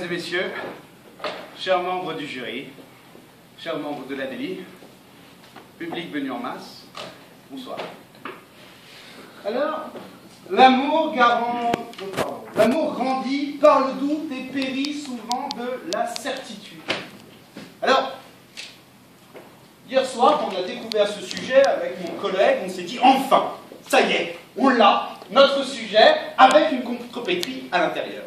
et messieurs, chers membres du jury, chers membres de l'ADELI, public venu en masse, bonsoir. Alors, l'amour grandit par le doute et périt souvent de la certitude. Alors, hier soir, quand on a découvert ce sujet avec mon collègue, on s'est dit, enfin, ça y est, on l'a, notre sujet, avec une contrepétrie à l'intérieur.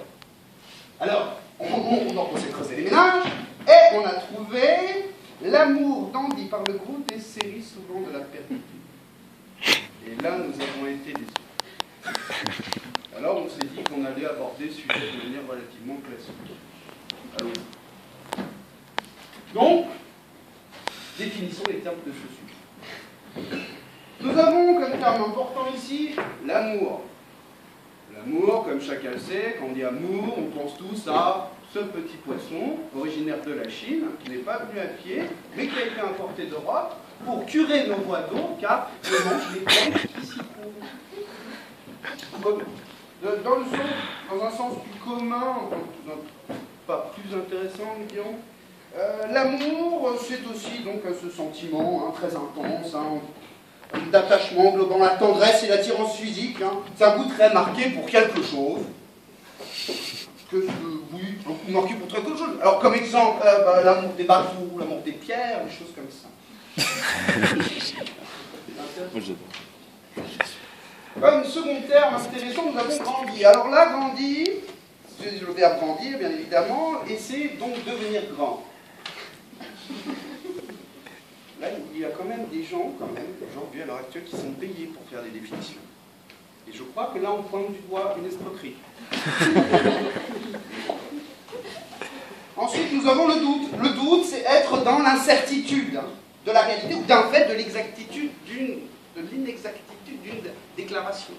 Alors, on s'est creusé les méninges, et on a trouvé l'amour dandy par le groupe des séries souvent de la perdue. Et là, nous avons été déçus. Alors, on s'est dit qu'on allait aborder ce sujet de manière relativement classique. Allons-y. Donc, définissons les termes de ce sujet. Nous avons comme terme important ici l'amour. L'amour, comme chacun le sait, quand on dit amour, on pense tous à ce petit poisson originaire de la Chine, qui n'est pas venu à pied, mais qui a été importé d'Europe pour curer nos voies d'eau, car il mange les plantes qui s'y trouvent. Dans un sens plus commun, pas plus intéressant, disons, l'amour, c'est aussi donc ce sentiment très intense, d'attachement englobant la tendresse et l'attirance physique. C'est un goût très marqué pour quelque chose. Oui, un goût marqué pour quelque chose. Alors, comme exemple, l'amour des bateaux, l'amour des pierres, des choses comme ça. Comme second terme intéressant, nous avons grandi. Alors là, grandi, c'est le verbe grandir, bien évidemment, et c'est donc devenir grand. Là, il y a quand même des gens, aujourd'hui, à l'heure actuelle, qui sont payés pour faire des définitions. Et je crois que là, on pointe du doigt une escroquerie. Ensuite, nous avons le doute. Le doute, c'est être dans l'incertitude de la réalité ou d'un fait de l'inexactitude d'une déclaration.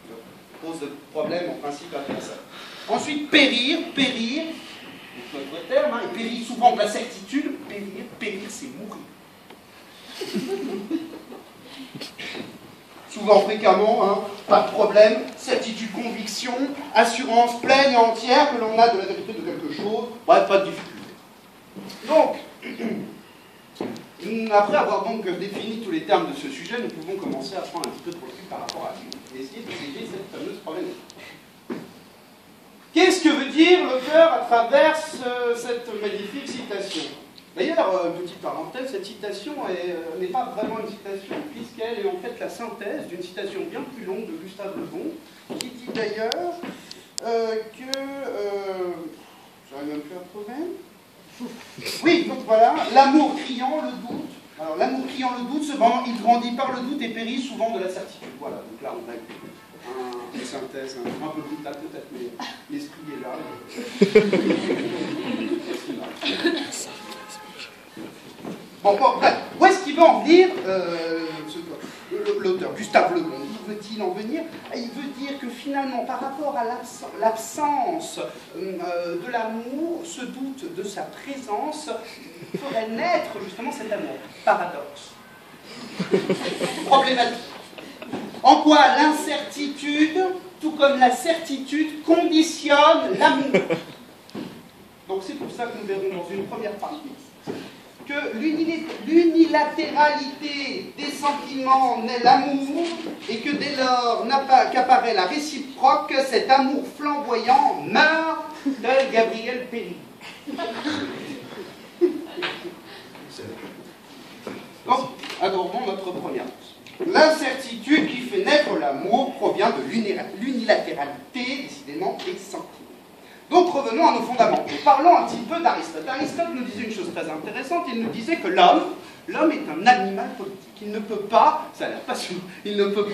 Ça pose de problème, en principe, à personne. Ensuite, périr, notre terme, et périr souvent de la certitude, périr c'est mourir. Souvent, fréquemment, pas de problème, certitude, conviction, assurance pleine et entière que l'on a de la vérité de quelque chose, bref, pas de difficulté. Donc, après avoir donc défini tous les termes de ce sujet, nous pouvons commencer à prendre un petit peu de recul par rapport à lui et essayer de régler cette fameuse problématique. Qu'est-ce que veut dire l'auteur à travers cette magnifique citation? D'ailleurs, une petite parenthèse, cette citation n'est pas vraiment une citation, puisqu'elle est en fait la synthèse d'une citation bien plus longue de Gustave Le Bon, qui dit d'ailleurs que... j'arrive même plus à trouver. Oui, donc voilà, l'amour criant le doute. Alors, l'amour criant le doute, cependant, il grandit par le doute et périt souvent de la certitude. Voilà, donc là, on a une synthèse un peu brutale peut-être, mais l'esprit est là. Bon, bref, où est-ce qu'il veut en venir, l'auteur, Gustave Le Bon? Où veut-il en venir? Il veut dire que finalement, par rapport à l'absence de l'amour, ce doute de sa présence ferait naître justement cet amour. Paradoxe. Problématique. En quoi l'incertitude, tout comme la certitude, conditionne l'amour. Donc c'est pour ça que nous verrons dans une première partie que l'unilatéralité des sentiments naît l'amour et que dès lors qu'apparaît la réciproque, cet amour flamboyant meurt, tel Gabriel Péry. Donc, abordons notre première chose. L'incertitude qui fait naître l'amour provient de l'unilatéralité, décidément, des sentiments. Donc revenons à nos fondamentaux. Parlons un petit peu d'Aristote. Aristote nous disait une chose très intéressante, il nous disait que l'homme est un animal politique. Il ne peut pas, ça a l'air passionnant, il ne peut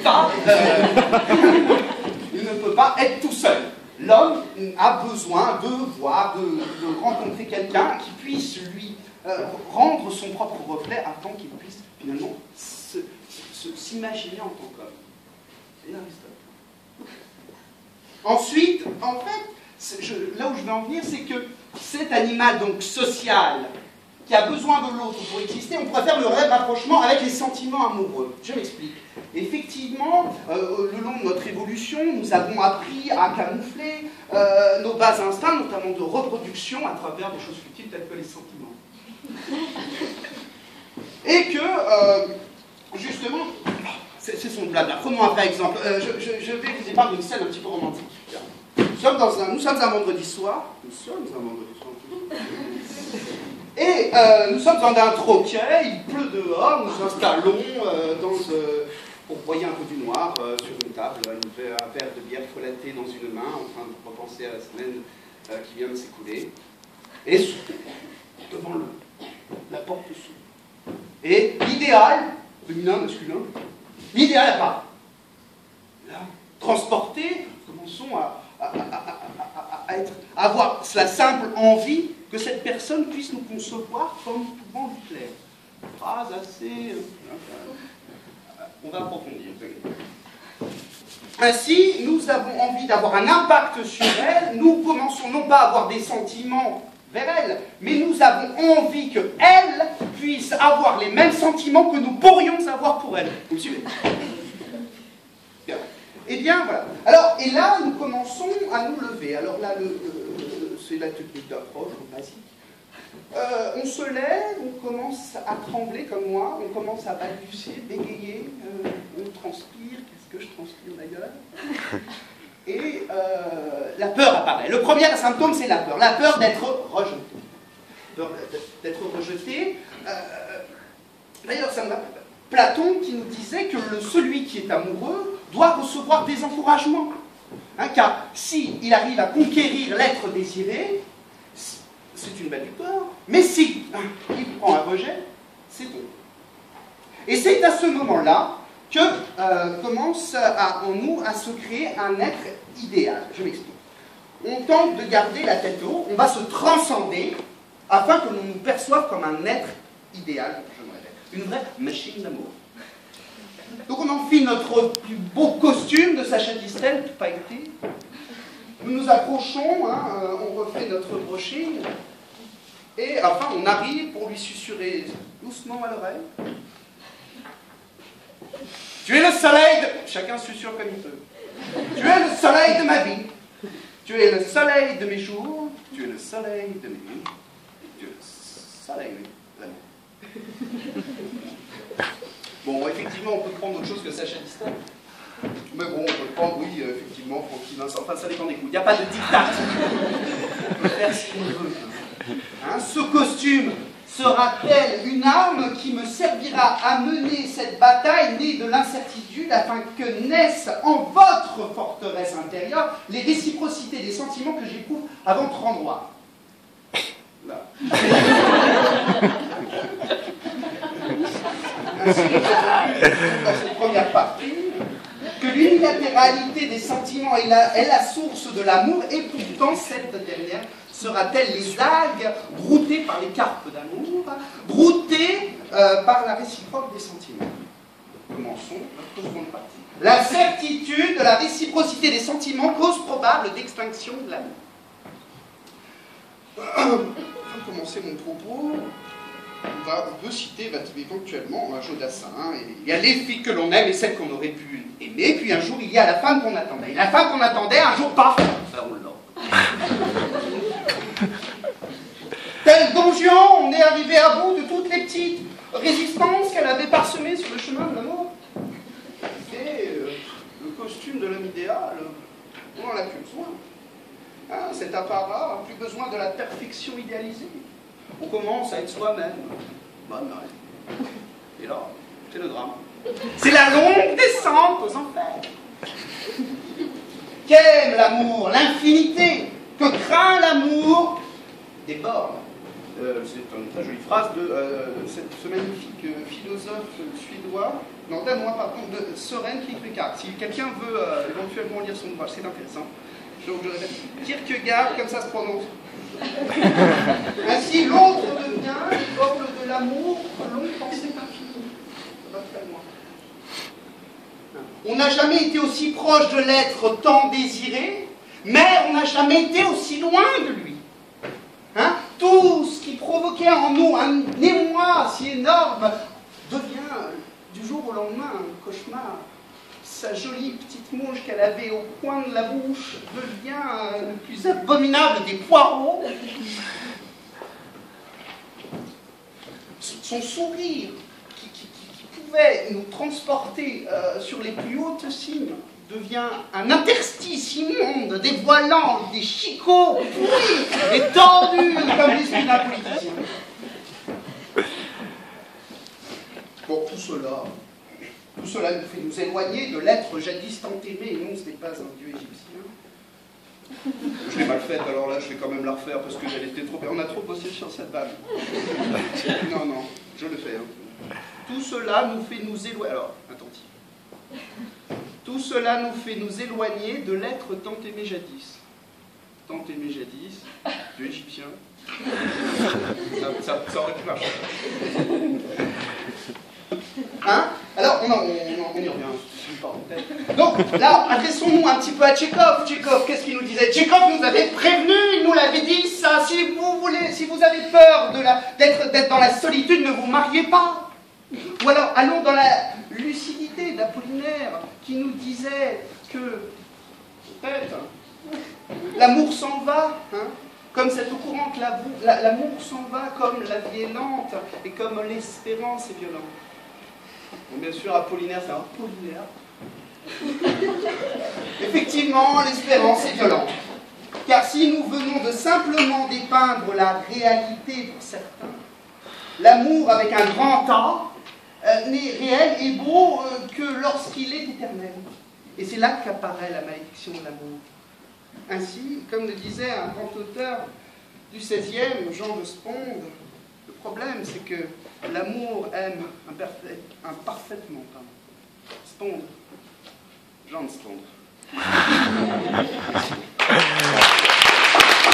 pas être tout seul. L'homme a besoin de voir, de rencontrer quelqu'un qui puisse lui rendre son propre reflet afin qu'il puisse finalement s'imaginer en tant qu'homme. C'est Aristote. Ensuite, en fait, là où je veux en venir, c'est que cet animal donc social qui a besoin de l'autre pour exister, on pourrait faire le rapprochement avec les sentiments amoureux. Je m'explique. Effectivement, le long de notre évolution, nous avons appris à camoufler nos bas instincts, notamment de reproduction, à travers des choses futiles telles que les sentiments. Et que, justement, c'est son blabla. Prenons un vrai exemple. Je vais vous épargner une scène un petit peu romantique. Nous sommes un vendredi soir. Et nous sommes dans un troquet, il pleut dehors, nous installons pour broyer un peu du noir sur une table, un verre de bière folletté dans une main, en train de repenser à la semaine qui vient de s'écouler. Et devant la porte s'ouvre. Et l'idéal, féminin, masculin, l'idéal apparaît. Là, transporté, commençons à avoir la simple envie que cette personne puisse nous concevoir comme pouvant lui plaire. Phrase assez... on va approfondir. Ainsi, nous avons envie d'avoir un impact sur elle, nous commençons non pas à avoir des sentiments vers elle, mais nous avons envie qu'elle puisse avoir les mêmes sentiments que nous pourrions avoir pour elle. Vous me suivez? Bien. Eh bien, voilà. Alors, et là, nous commençons à nous lever. Alors là, c'est la technique d'approche basique. On se lève, on commence à trembler comme moi, on commence à balbutier, bégayer, on transpire. Qu'est-ce que je transpire d'ailleurs? Et la peur apparaît. Le premier symptôme, c'est la peur d'être rejeté. D'être rejeté. D'ailleurs, ça me rappelle Platon qui nous disait que celui qui est amoureux doit recevoir des encouragements. Hein, car s'il arrive à conquérir l'être désiré, c'est une belle victoire. Mais si il prend un rejet, c'est tout. Et c'est à ce moment-là que commence en nous à se créer un être idéal. Je m'explique. On tente de garder la tête haute, on va se transcender afin que l'on nous perçoive comme un être idéal, je me répète, une vraie machine d'amour. Donc on enfile notre plus beau costume de Sacha Distel, pailleté. Nous nous approchons, on refait notre brushing, et enfin on arrive pour lui susurrer doucement à l'oreille. Tu es le soleil de... Chacun susurre comme il peut. Tu es le soleil de ma vie. Tu es le soleil de mes jours. Tu es le soleil de mes nuits. Tu es le soleil de l'amour. Bon, effectivement, on peut prendre autre chose que Sacha Distel. Mais bon, on peut prendre, oui, effectivement, Francky Vincent. Enfin, ça dépend des goûts. Il n'y a pas de dictat. On peut faire ce qu'on veut. Hein, ce costume sera-t-elle une arme qui me servira à mener cette bataille née de l'incertitude afin que naissent en votre forteresse intérieure les réciprocités des sentiments que j'éprouve à votre endroit? Là. Ainsi, dans cette première partie, que l'unilatéralité des sentiments est la source de l'amour, et pourtant cette dernière sera-t-elle les algues broutées par les carpes d'amour, broutées par la réciproque des sentiments? Commençons notre seconde partie. La certitude de la réciprocité des sentiments, cause probable d'extinction de l'amour. Avant de commencer mon propos, on peut citer éventuellement un Jodassin. Il y a les filles que l'on aime et celles qu'on aurait pu aimer, puis un jour il y a la femme qu'on attendait. Et la femme qu'on attendait, un jour, paf, ça roule là. Tel Don Juan, on est arrivé à bout de toutes les petites résistances qu'elle avait parsemées sur le chemin de l'amour. Et le costume de l'homme idéal, on n'en a plus besoin. Hein, cet apparat n'a plus besoin de la perfection idéalisée. On commence à être soi-même. Bonne Noël. Et là, c'est le drame. C'est la longue descente aux enfers. Qu'aime l'amour, l'infinité, que craint l'amour des bornes. C'est une très jolie phrase de ce magnifique philosophe suédois, non, danois, pardon, de Søren Kierkegaard. Si quelqu'un veut éventuellement lire son ouvrage, c'est intéressant. Donc je répète, Kierkegaard, comme ça se prononce. Ainsi, l'autre devient les bornes de l'amour que l'on pensait infini. Ça va très loin. On n'a jamais été aussi proche de l'être tant désiré, mais on n'a jamais été aussi loin de lui. Hein? tout ce qui provoquait en nous un émoi si énorme devient du jour au lendemain un cauchemar. Sa jolie petite mouche qu'elle avait au coin de la bouche devient le plus abominable des poireaux. Son sourire qui pouvait nous transporter sur les plus hautes cimes devient un interstice immonde, dévoilant des chicots pourris et tordus comme l'esprit d'un politicien. Bon, tout cela nous fait nous éloigner de l'être jadis tant aimé. Non, ce n'est pas un dieu égyptien. Je l'ai mal faite, alors là, je vais quand même la refaire parce que elle était trop... On a trop bossé sur cette vanne. Non, non, je le fais. Hein. Tout cela nous fait nous éloigner... Alors, attentif. Tout cela nous fait nous éloigner de l'être tant aimé jadis. Tant aimé jadis, dieu égyptien. Ça aurait pu marcher. Hein? Alors, on y revient. Donc, là, adressons-nous un petit peu à Tchekhov. Tchekhov, qu'est-ce qu'il nous disait? Tchekhov nous avait prévenu, il nous l'avait dit, ça, si vous avez peur d'être dans la solitude, ne vous mariez pas. Ou alors, allons dans la lucidité d'Apollinaire, qui nous disait que, peut-être, l'amour s'en va, hein, comme cette eau courante, l'amour s'en va, comme la vie est lente, et comme l'espérance est violente. Bon, bien sûr, Apollinaire, c'est un Apollinaire. Effectivement, l'espérance est violente. Car si nous venons de simplement dépeindre la réalité pour certains, l'amour avec un grand A n'est réel et beau que lorsqu'il est éternel. Et c'est là qu'apparaît la malédiction de l'amour. Ainsi, comme le disait un grand auteur du XVIe, Jean de Sponde, le problème c'est que l'amour aime imparfaitement. Sponde. Jean de Sponde.